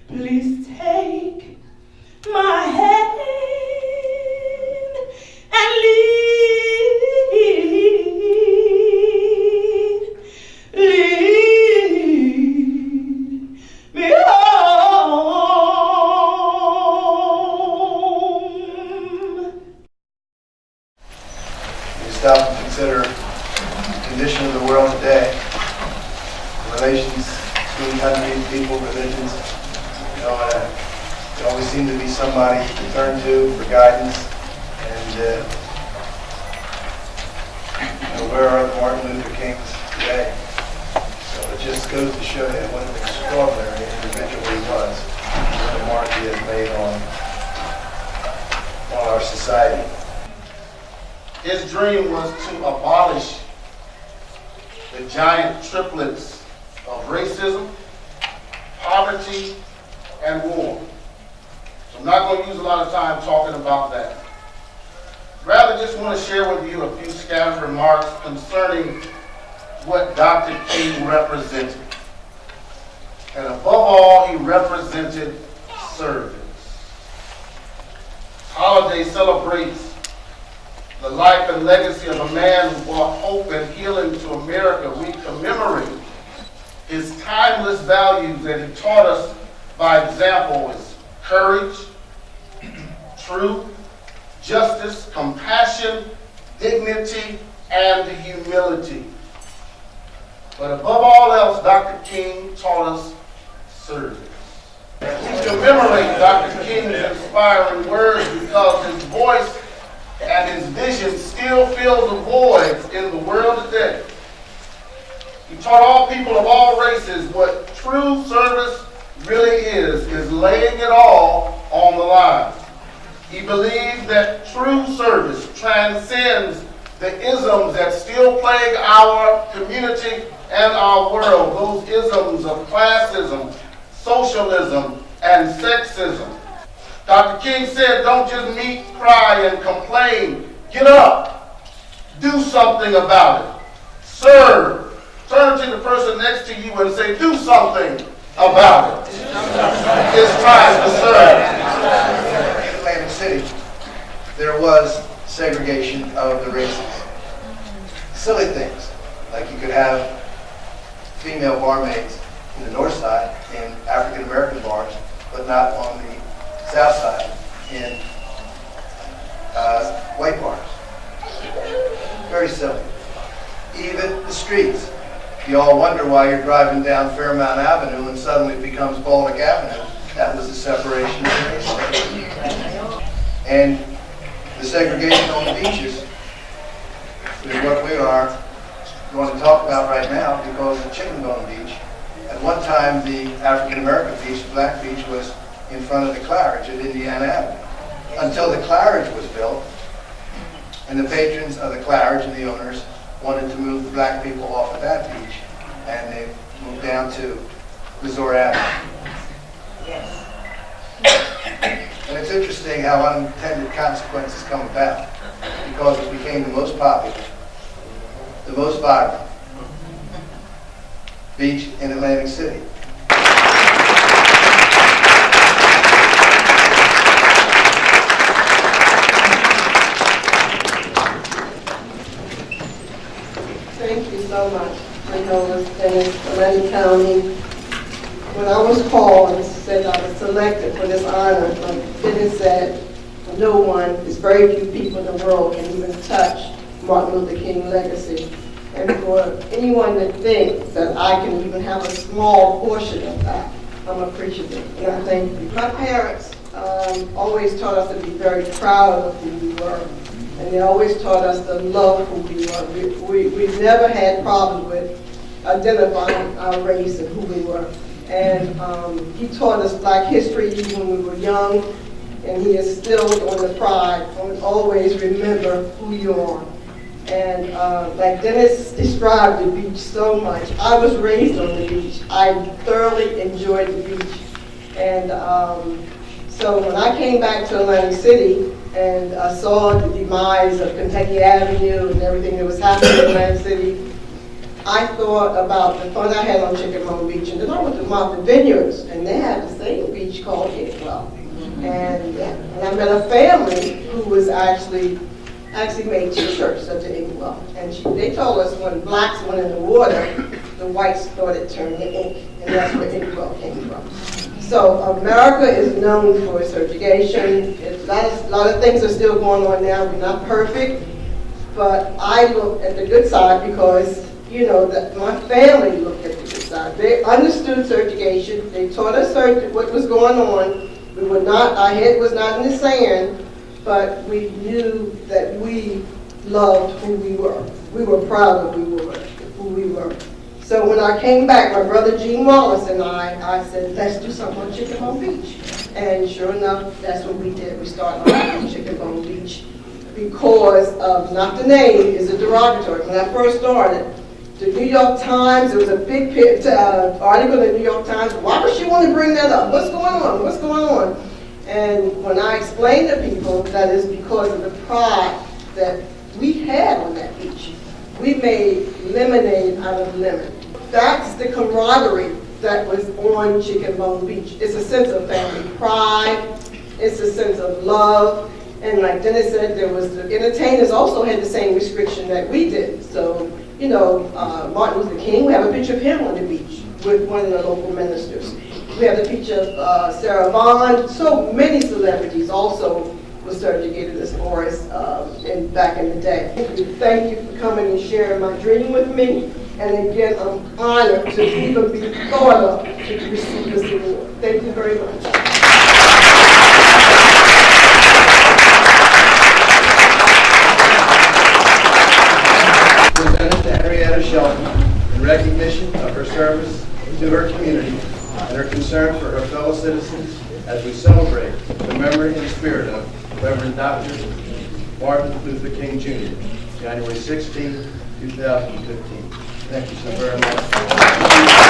Please take my hand and lead me home. You stop and consider the condition of the world today, relations between countries, people, religions. There always seems to be somebody to turn to for guidance. And where are the Martin Luther Kings today? So it just goes to show you what an extraordinary individual he was, what a mark he has made on our society. His dream was to abolish the giant triplets of racism, poverty, and war. So I'm not going to use a lot of time talking about that. Rather, just want to share with you a few scattered remarks concerning what Dr. King represented. And above all, he represented service. Holiday celebrates the life and legacy of a man who brought hope and healing to America. We commemorate his timeless values that he taught us by example is courage, truth, justice, compassion, dignity, and humility. But above all else, Dr. King taught us service. We commemorate Dr. King's inspiring words because his voice and his vision still fills the voids in the world today. He taught all people of all races what true service really is laying it all on the line. He believed that true service transcends the isms that still plague our community and our world, those isms of classism, socialism, and sexism. Dr. King said, don't just meet, cry, and complain. Get up. Do something about it. Serve. Turn to the person next to you and say, do something about it. It's time to serve. In Atlantic City, there was segregation of the races. Silly things, like you could have female barmaids in the north side in African American bars, but not on the south side in white bars. Very silly. Even the streets. You all wonder why you're driving down Fairmount Avenue and suddenly it becomes Baltic Avenue. That was the separation of the races. And the segregation on the beaches is what we are going to talk about right now because of Chicken Bone Beach. At one time, the African American beach, Black Beach, was in front of the Claridge at Indiana Avenue. Until the Claridge was built, and the patrons of the Claridge and the owners wanted to move the black people off of that beach, and they moved down to Resort Avenue. Yes. And it's interesting how unintended consequences come about, because it became the most popular, the most vibrant beach in Atlantic City. Thank you so much. I know it's Atlantic County. When I was called and said I was selected for this honor, like Dennis said, no one, there's very few people in the world can even touch Martin Luther King legacy. And for anyone that thinks that I can even have a small portion of that, I'm appreciative. And I thank you. My parents always taught us to be very proud of who we were. And they always taught us to love who we were. We've never had problems with identifying our race and who we were. And he taught us Black history even when we were young, and he instilled on the pride, on always remember who you are. And like Dennis described the beach so much, I was raised on the beach. I thoroughly enjoyed the beach. And so when I came back to Atlantic City and saw the demise of Kentucky Avenue and everything that was happening in Atlantic City, I thought about the fun I had on Chicken Bone Beach, and then I went to Martha Vineyards, and they had the same beach beach called Idwell. And I met a family who was actually made T-shirts of the Idwell. And they told us when blacks went in the water, the whites started turning ink, and that's where Idwell came from. So America is known for its segregation. A lot of things are still going on now. We're not perfect, but I look at the good side because, you know, that my family looked at the good side. They understood segregation. They taught us what was going on. We were not, our head was not in the sand, but we knew that we loved who we were. We were proud of who we were. So when I came back, my brother Gene Wallace and I said, let's do something on Chicken Bone Beach. And sure enough, that's what we did. We started on Chicken Bone Beach because of, not the name, is a derogatory. When I first started, the New York Times, there was a big article in the New York Times. Why would she want to bring that up? What's going on? What's going on? And when I explained to people that is because of the pride that we had on that beach. We made lemonade out of lemon. That's the camaraderie that was on Chicken Bone Beach. It's a sense of family pride. It's a sense of love. And like Dennis said, there was the entertainers also had the same restriction that we did. So, you know, Martin Luther King, we have a picture of him on the beach with one of the local ministers. We have a picture of Sarah Vaughan. So many celebrities also were subjugated as far as back in the day. Thank you for coming and sharing my dream with me. And again, I'm honored to even be thought of to receive this award. Thank you very much. Presented to Henrietta Shelton in recognition of her service to her community and her concern for her fellow citizens as we celebrate the memory and spirit of Reverend Dr. Martin Luther King Jr., January 16, 2015. Thank you so very much.